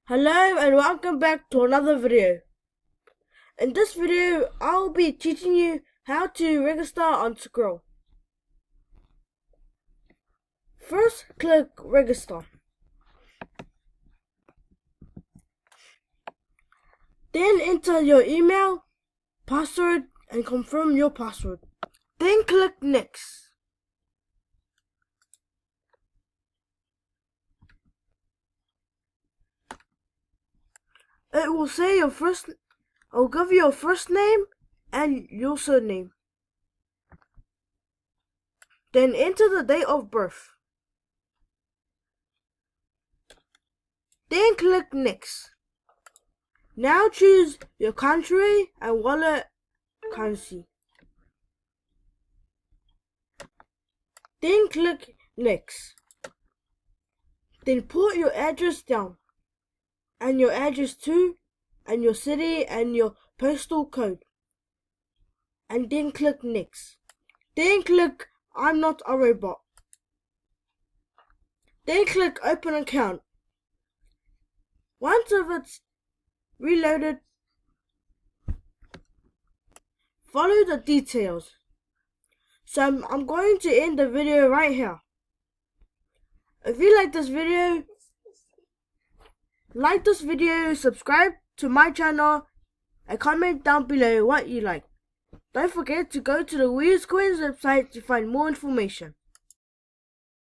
Hello and welcome back to another video. In this video, I'll be teaching you how to register on Skrill. First, click register. Then enter your email, password and confirm your password. Then click next. It will say I'll give you your first name and your surname. Then enter the date of birth. Then click next. Now choose your country and wallet currency. Then click next. Then put your address down, and your address too, and your city and your postal code. And then click next. Then click I'm not a robot. Then click open account. Once it's reloaded, follow the details. So I'm going to end the video right here. If you like this video, subscribe to my channel and comment down below what you like. Don't forget to go to the Weird Squares website to find more information.